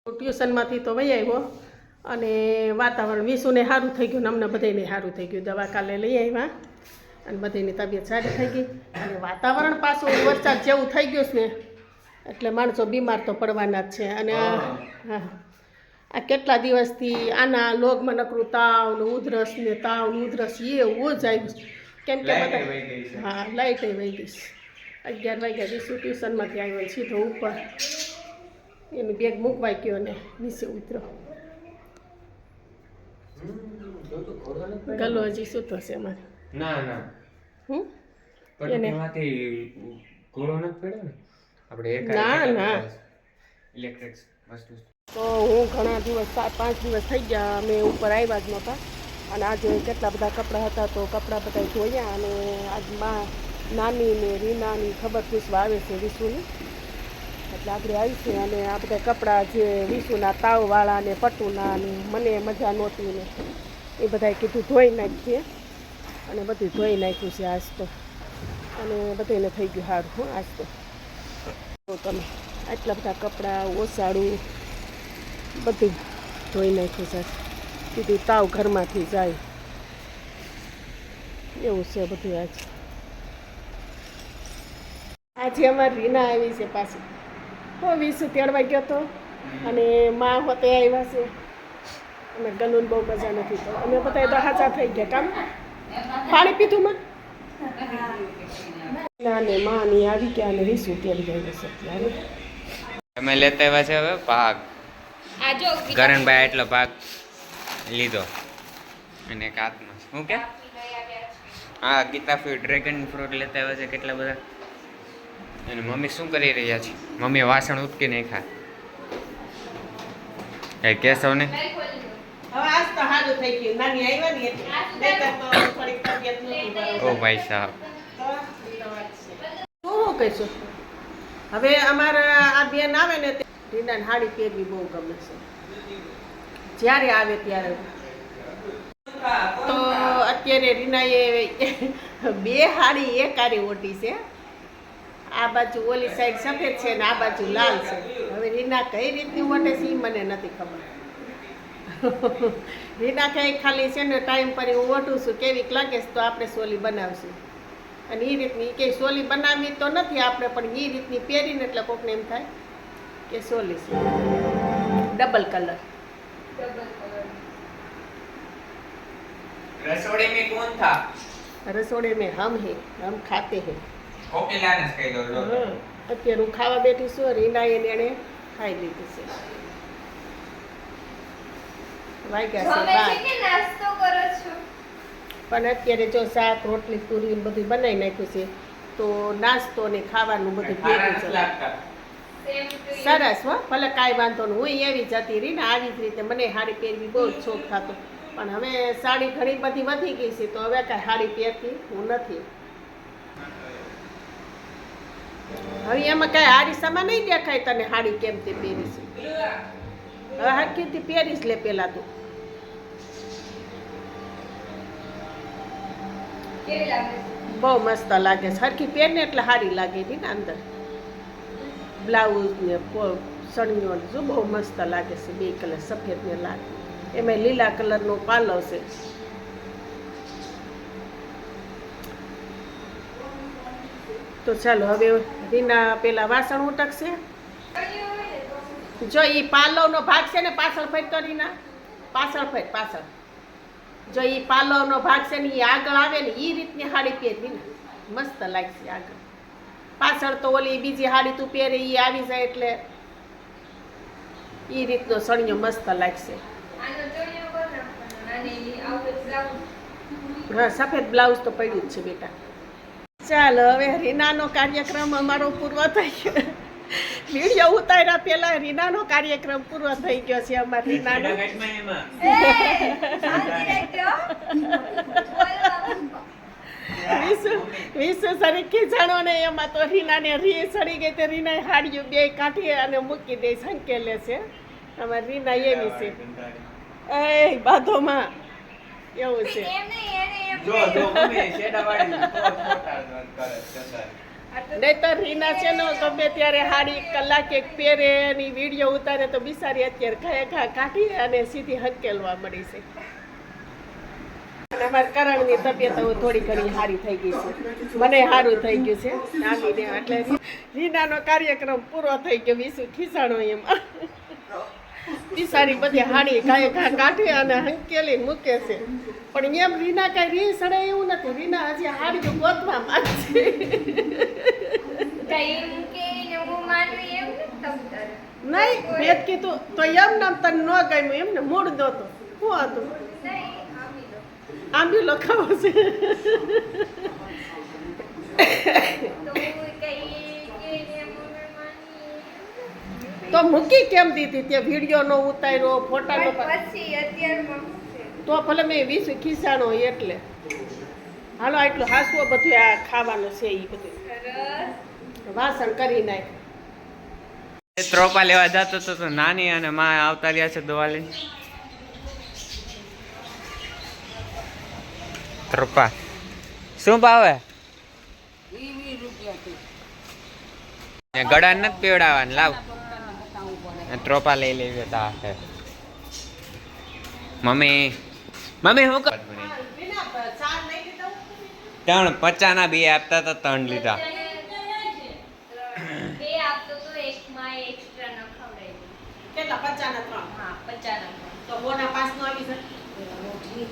ટ્યુશનમાંથી તો વહી આવ્યો અને વાતાવરણ વિશુને સારું થઈ ગયું ને અમને બધાને સારું થઈ ગયું. દવા કાલે લઈ આવ્યા અને બધાની તબિયત સારી થઈ ગઈ. અને વાતાવરણ પાછું વરસાદ જેવું થઈ ગયું છે ને એટલે માણસો બીમાર તો પડવાના જ છે. અને હા, આ કેટલા દિવસથી આના લોગમાં નકરું તાવ ને ઉધરસ ને એવું જ આવ્યું. કેમ કે બધા હા લાઈટ વહી ગઈ. 11 વાગ્યા વિશુ ટ્યુશનમાંથી આવ્યો સીધો ઉપર એની બેગ મૂકવાઈ ગયો ને નીચે ઉતરો. ગલો હજી સૂતો છે અમારે. ના એને ઘોડો ન પડ્યો ને આપણે એક ના ઇલેક્ટ્રિક વસ્તુ. તો હું ઘણા દિવસ 4-5 દિવસ થઈ ગયા અમે ઉપર આવ્યા જ નહોતા. અને આજે કેટલા બધા કપડાં હતા તો કપડાં બધા ધોયા. અને આજમાં નાની ને રીનાની ખબર પૂછવા આવે છે વિશુની, એટલે આપણે આવી છે. અને આ બધા કપડાં જે વિશુના તાવવાળા ને પટુના ને મને મજા નહોતી ને એ બધાએ કીધું ધોઈ નાખીએ અને બધું ધોઈ નાખ્યું છે આજ તો. અને બધાને થઈ ગયું સારું હું આજ તો. તમે આટલા બધા કપડાં ઓસાડું બધું ધોઈ નાખ્યું છે. કીધું તાવ ઘરમાંથી જાય એવું છે બધું. આજે અમારી રીના આવી છે પાછી. હો વિશુ તેડવા ગયો હતો અને માં હોતે આવ્યા છે. અને ગલુન બહુ મજા નથી તો અમે બધા તો હાચા થઈ ગયા. કામ પાણી પીધું માં નાને માની આવી ગયા અને વિશુ તેડી આવ્યો છે. ત્યારે અમે લેતા આવ્યા છે હવે પાક. કરણભાઈ એટલો પાક લીધો અને એક હાથમાં શું કે હા ગીતા ફ્રૂટ ડ્રેગન ફ્રૂટ લેતા આવ્યા છે કેટલા બધા. અને મમ્મી શું કરી રહ્યા છે? મમ્મીએ વાસણ ઉટકી નાખ્યા. એ કેશવ ને આજ તો સારું થઈ ગયું. નાની આવ્યા ને એટલે થોડીક તબિયત નહોતી. ઓ ભાઈ સાહેબ શું કહીશું હવે અમારા આ બેન આવે ને રીનાને સાડી પહેરવી બહુ ગમે છે જ્યારે આવે ત્યારે. તો અત્યારે રીનાએ 2 સાડી એક આરી ઓઢી છે. આ બાજુ ઓલી સાઈડ સફેદ છે ને આ બાજુ લાલ છે. હવે રીના કઈ રીતની ઓઢે છે એ મને નથી ખબર. રીના કહે ખાલી છે ને ટાઈમ પર હું ઓઢું છું કેવીક લાગે છે તો આપણે સોલી બનાવશું. અને એ રીતની કે સોલી બનાવવી તો નથી આપણે પણ એ રીતની પહેરીને એટલે કોકને એમ થાય કે સોલી છે ડબલ કલર. રસોડે में कौन था? રસોડે में हम ખાતે હે. ઓકે લાનસ કહી દો. અત્યારે હું ખાવા બેઠી છું. રીનાએ એને ખાઈ લીધું છે. વાગ્યા છે 12. નાસ્તો કરો છો પણ અત્યારે જો શાક રોટલી પૂરી બધું બનાવી નાખ્યું છે તો નાસ્તો ને ખાવાનું બધું ભેગું છે. સરસ હો ભલે કાંઈ વાંધો નહીં. હું એવી જતી રહી ને આવી જ રીતે મને સાડી પહેરવી બહુ જ શોખ થતો. પણ હવે સાડી ઘણી બધી વધી ગઈ છે તો હવે કાંઈ સાડી પહેરતી હું નથી. હવે એમાં કાંઈ હારીસામાં નહીં દેખાય તને સાડી કેમ તે પહેરી છે. હવે હરખીથી પહેરીશ લે પેલા તું. બહુ મસ્ત લાગે છે. હરખી પહેરને એટલે સારી લાગે છે ને અંદર બ્લાઉઝ ને સણિયો ને જો બહુ મસ્ત લાગે છે. 2 કલર સફેદ ને લાલ એમાં લીલા કલરનો પાલવ છે. તો ચાલો હવે રીના પેલા વાસણ ઉટકશે. જો એ પાલવનો ભાગ છે ને પાછળ ફેર તો રીના પાછળ ફેર પાછળ જો એ પાલવનો ભાગ છે ને એ આગળ આવે ને એ રીતની સાડી પહેરવી ને મસ્ત લાગશે આગળ. પાછળ તો ઓલી બીજી સાડી તું પહેરે એ આવી જાય એટલે એ રીતનો સણિયો મસ્ત લાગશે. હા સફેદ બ્લાઉઝ તો પડ્યું જ છે બેટા. ચાલો હવે રીનાનો કાર્યક્રમ અમારો પૂરો થઈ ગયો. વિડીયો ઉતાર્યા પહેલા રીનાનો કાર્યક્રમ પૂરો થઈ ગયો છે અમારા રીનાનો. વિશુ સરીખી જાણો ને એમાં તો રીનાને રી સડી ગઈ તો રીનાએ હાડીઓ 2 કાઢી અને મૂકી દે સંકેલે છે. અમારી રીના એવી છે એ બાધોમાં એવું છે. નહીં તો રીના છે ને ગમે ત્યારે હાડી કલાક એક પહેરે એની વિડીયો ઉતારે તો બિચારી અત્યારે ખા કાઢી અને સીધી હંકેલવા મળી છે. અને અમારા કરણની તબિયત હવે થોડી ઘણી સારી થઈ ગઈ છે, મને સારું થઈ ગયું છે નાનીને. એટલે રીનાનો કાર્યક્રમ પૂરો થઈ ગયો, વિસુ ખીસાણો એમાં. બિચારી બધી હાડી કાઢી અને હંકેલી મૂકે છે. પણ એમ રીના કઈ રી સડે એવું નથી. રીના હજી હાડી ગોતવા માંગશે. નહીં મેં કીધું તો એમ નામ તને ન ગમ્યું એમને મૂળ દો તો શું હતું આંબી લખાવો છે. તો મૂકી કેમ દીધી તે વિડીયો નો ઉતાર્યો ફોટા નો તો ભલે મેં 20 ખિસ્સાનો એટલે હાલો આટલું હાસવો બધું આ ખાવાનું છે. એ બધું વાસણ કરી નાખ. ત્રોપા લેવા જતો હતો તો નાની અને માં આવતા રહ્યા છે દવા લઈને. ત્રોપા શું ભાવે? ગળા નથી પીવડાવવાનું, લાવ ત્રોપા લઈ લેવી તા. મમ્મી મમ્મી હું કર 350 ના 2 આપતા તો 3 લીધા. કેટલા 50 ના 3? હા 50 ના. તો બોના 5 નો આવી જાય.